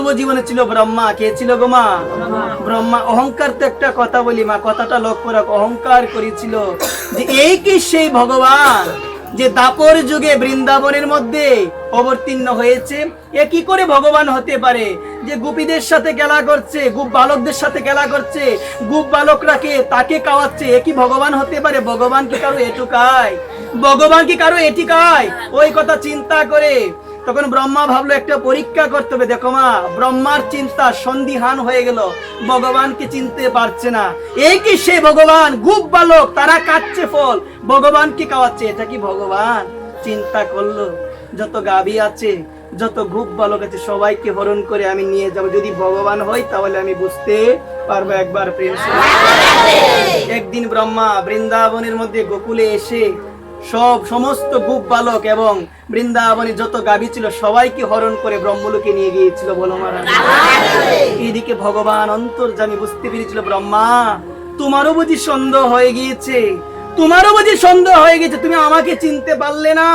পূর্ব জীবনে ছিল ব্রহ্মা। কে ছিল গো মা? ব্রহ্মা। অহংকার তো একটা কথা বলি মা, কথাটা লক্ষ্য রাখ। অহংকার করেছিল যে এই কি সেই ভগবান যে দাপর যুগে বৃন্দাবনের মধ্যে অবতীর্ণ হয়েছে, এ কি করে ভগবান হতে পারে? যে গোপীদের সাথে খেলা করছে, গোপ বালকদের সাথে খেলা করছে, গোপ বালকরাকে তাকে খাওয়াচ্ছে, এ কি ভগবান হতে পারে? ভগবান কি কারো এটুকায়? ভগবান কি কারো এটিকায়? ওই কথা চিন্তা করে তখন ব্রহ্মা ভাবলো একটা পরীক্ষা করতে হবে। দেখো মা, ব্রহ্মার চিন্তা সন্দিহান হয়ে গেল, ভগবানকে চিনতে পারছে না। এই কি সে ভগবান? গোপ বালক তারা কাটছে ফল, ভগবানকে খাওয়াচ্ছে, এটা কি ভগবান? চিন্তা করলো যত গাভী আছে, যত গোপ বালক আছে, সবাইকে হরণ করে আমি নিয়ে যাব। যদি ভগবান হয় তাহলে আমি বুঝতে পারবো। একবার প্রেম। একদিন ব্রহ্মা বৃন্দাবনের মধ্যে গোকুলে এসে সমস্ত গোপ বালক এবং বৃন্দাবনে যত গাভী ছিল সবাইকে হরণ করে ব্রহ্মলোকে নিয়ে গিয়েছিল। বলো মহারাজ। এইদিকে ভগবান অন্তর্যামী বুঝতে পেরেছিল, ব্রহ্মা তোমারও বুঝি সন্দেহ হয়ে গিয়েছে, তোমারও বুঝি সন্দেহ হয়ে গেছে, তুমি আমাকে চিনতে পারলে না,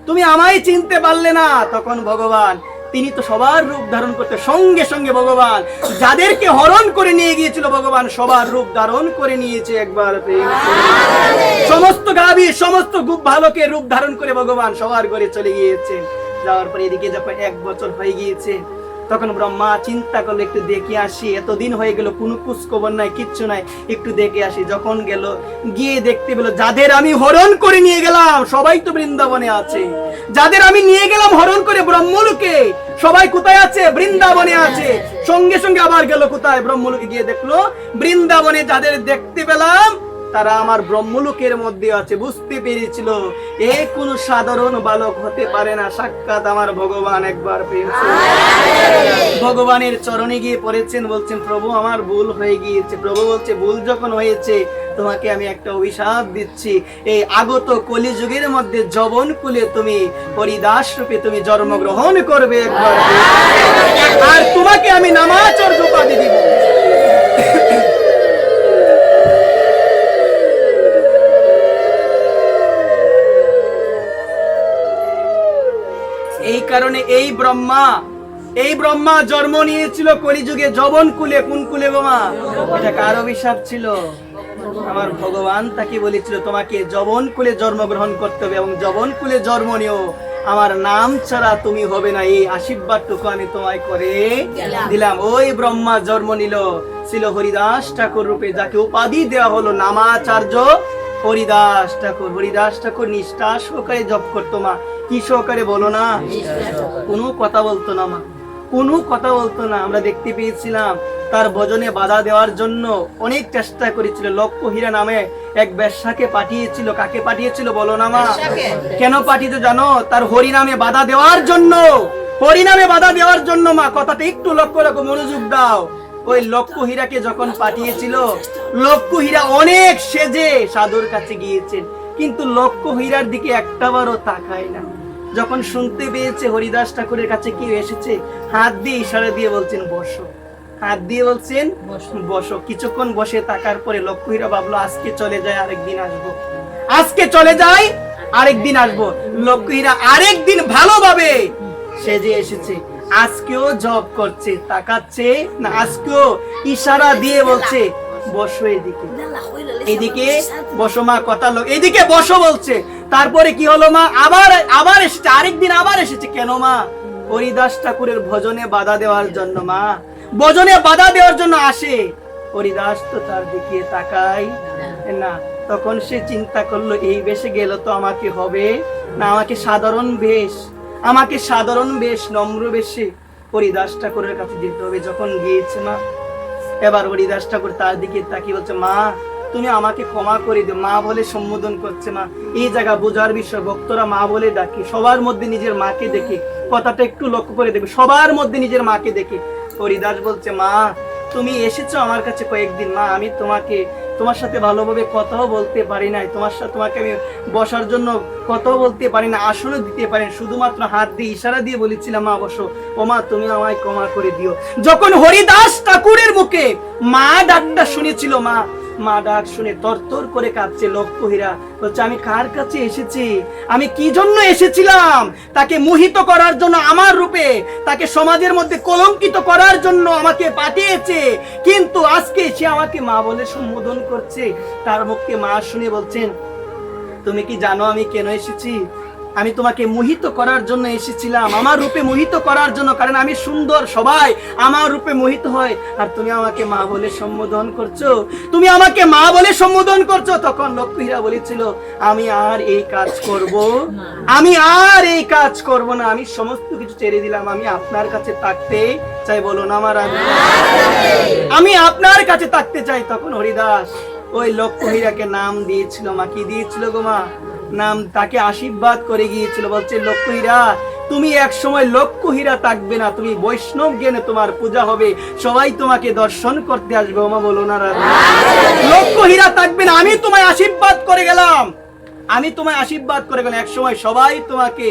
তুমি আমায় চিনতে পারলে না। তখন ভগবান, তিনি তো সবার রূপ ধারণ করতে, সঙ্গে সঙ্গে ভগবান যাদেরকে হরণ করে নিয়ে গিয়েছিল ভগবান সবার রূপ ধারণ করে নিয়েছে। একবার সমস্ত গাভী সমস্ত গোপ ভালকের রূপ ধারণ করে ভগবান সবার ঘরে চলে গিয়েছে। যাওয়ার পরে এদিকে যখন 1 বছর হয়ে গিয়েছে, তখন ব্রহ্মা চিন্তা করলো একটু দেখে আসি, এতদিন হয়ে গেল কোনো খোঁজ খবর নাই, কিচ্ছু নাই, একটু দেখে আসি। যখন গেল, গিয়ে দেখতে পেল যাদের আমি হরণ করে নিয়ে গেলাম সবাই তো বৃন্দাবনে আছে, যাদের আমি নিয়ে গেলাম হরণ করে ব্রহ্মলোকে, সবাই কোথায় আছে? বৃন্দাবনে আছে। সঙ্গে সঙ্গে আবার গেল কোথায়? ব্রহ্মলোকে। গিয়ে দেখলো বৃন্দাবনে যাদের দেখতে পেলাম তারা আমার ব্রহ্মলোকের মধ্যে আছে। বুঝতে পেরেছিল এ কোন সাধারণ বালক হতে পারে না, সাক্ষাৎ আমার ভগবান। একবার প্রেম। ভগবানের চরণে গিয়ে পড়েছেন, বলছেন প্রভু আমার ভুল হয়ে গিয়েছে। প্রভু বলছে ভুল যখন হয়েছে তোমাকে আমি একটা অভিশাপ দিচ্ছি, এই আগত কলিযুগের মধ্যে যবন কুলে তুমি হরিদাস রূপে তুমি জন্মগ্রহণ করবে। একবার আর তোমাকে আমি নামাচার্য উপাধি দিব। এই কারণে এই ব্রহ্মা জন্ম নিয়েছিল কলিযুগে যবন কুলে। কোন কুলে বোমা? এটা কার অভিশাপ ছিল? আমার ভগবান তাকে বলেছিল তোমাকে যবন কুলে জন্মগ্রহণ করতে হবে এবং যবন কুলে জন্ম নিও, আমার নাম ছাড়া তুমি হবে না, এই আশীর্বাদটুকু আমি তোমায় করে দিলাম। ওই ব্রহ্মা জন্ম নিল ছিল হরিদাস ঠাকুর রূপে, যাকে উপাধি দেওয়া হলো নামাচার্য হরিদাস ঠাকুর। হরিদাস ঠাকুর নিষ্ঠা সহকারে জপ করতো মা। কি সহকারে বলো না? কোনো কথা বলতো না মা, কোনো কথা বলতো না। আমরা দেখতে পেয়েছিলাম তার ভজনে বাধা দেওয়ার জন্য অনেক চেষ্টা করেছিল। লক্ষ্মীহীরা নামে এক বেশ্যাকে পাঠিয়েছিল। কাকে পাঠিয়েছিল বলো না মা? কেন পাঠিয়েছে জানো? তার হরি নামে বাধা দেওয়ার জন্য, হরি নামে বাধা দেওয়ার জন্য মা। কথাটা একটু লক্ষ্য রাখো, মনোযোগ দাও। ওই লক্ষ্মীহীরাকে যখন পাঠিয়েছিল, লক্ষ্মীহীরা অনেক সেজে সাধুর কাছে গিয়েছেন, কিন্তু লক্ষ্মীহীরার দিকে একটাবারও তাকায় না। যখন শুনতে পেয়েছে হরিদাস ঠাকুরের কাছে কি এসেছে, হাত দিয়ে ইশারা দিয়ে বলছেন বসো, হাত দিয়ে বলছেন বসো। কিছুক্ষণ বসে থাকার পরে লক্ষ্মীহীরা ভাবলো আজকে চলে যায় আরেকদিন আসবো, আজকে চলে যায় আরেকদিন আসবো। লক্ষ্মীহীরা আরেকদিন ভালোভাবে সেজে এসেছে, আজকেও জব করছে, তাকাচ্ছে না, আজকেও ইশারা দিয়ে বলছে বসো এদিকে, এদিকে বসো মা। কথা লোক এদিকে বসো বলছে। তারপরে কি হলো মা? আবার এসেছে, আরেকদিন আবার এসেছে। কেন মা? হরিদাস ঠাকুরের ভজনে বাধা দেওয়ার জন্য মা। ভজনে বাধা দেওয়ার জন্য আসে, হরিদাস তো তার দিকে তাকাই না। তখন সে চিন্তা করলো এই বেশে গেল তো আমাকে হবে না, আমাকে সাধারণ বেশ নম্র বেশে হরিদাস ঠাকুরের কাছে যেতে হবে। যখন গিয়েছে মা, এবার হরিদাস ঠাকুর তার দিকে তাকিয়ে বলছে মা তুমি আমাকে ক্ষমা করে দিও। মা বলে সম্বোধন করছে। মা এই জায়গা বোঝার বিষয়, ভক্তরা মা বলে ডাকে, সবার মধ্যে নিজের মাকে দেখে। কথাটা একটু লক্ষ্য করে দেখবে, সবার মধ্যে নিজের মাকে দেখে। হরিদাস বলছে মা তুমি এসেছো আমার কাছে কয়েকদিন, মা আমি তোমার সাথে ভালোভাবে কথাও বলতে পারি নাই, তোমাকে আমি বসার জন্য কথাও বলতে পারি না, আসনও দিতে পারি না, শুধুমাত্র হাত দিয়ে ইশারা দিয়ে বলেছিলাম মা বসো। ও মা তুমি আমায় ক্ষমা করে দিও। যখন হরিদাস ঠাকুরের মুখে মা ডাকটা শুনেছিল মা, মা ডাক শুনে তরতর করে কাঁদছে লক্ষ্য হীরা, বলছে আমি কার কাছে এসেছি, আমি কি জন্য এসেছিলাম, তাকে মোহিত করার জন্য আমার রূপে, তাকে সমাজের মধ্যে কলঙ্কিত করার জন্য আমাকে পাঠিয়েছে, কিন্তু আজকে সে আমাকে মা বলে সম্বোধন করছে। তার মুখে মা শুনে বলছেন, তুমি কি জানো আমি কেন এসেছি? আমি তোমাকে মোহিত করার জন্য এসেছিলাম, আমার রূপে মোহিত করার জন্য, কারণ আমি সুন্দর, সবাই আমার রূপে মোহিত হয়, আর তুমি আমাকে মা বলে সম্বোধন করছো, তুমি আমাকে মা বলে সম্বোধন করছো। তখন লক্ষ্য হীরা বলেছিল, আমি আর এই কাজ করব, আমি আর এই কাজ করব না, আমি সমস্ত কিছু ছেড়ে দিলাম, আমি আপনার কাছে থাকতে চাই। বলো না আমার আমি আপনার কাছে থাকতে চাই। তখন হরিদাস ওই লক্ষ্য হীরাকে নাম দিয়েছিল। মা কি দিয়েছিল গো মা? নাম, তাকে আশীর্বাদ করে গিয়েছিল, বলছে লক্ষ্য হীরা তুমি এক সময় লক্ষ্য হীরা থাকবে না, তুমি বৈষ্ণব জ্ঞানে তোমার পূজা হবে, সবাই তোমাকে দর্শন করতে আসবে। মা বলো না রাধা, লক্ষ্য হীরা থাকবে না, আমি তোমায় আশীর্বাদ করে গেলাম, আমি তোমায় আশীর্বাদ করে গেলাম, এক সময় সবাই তোমাকে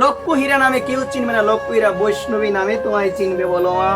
লক্ষ্য হীরা নামে কেউ চিনবে না, লক্ষ্য হীরা বৈষ্ণবী নামে তোমায় চিনবে। বলো মা,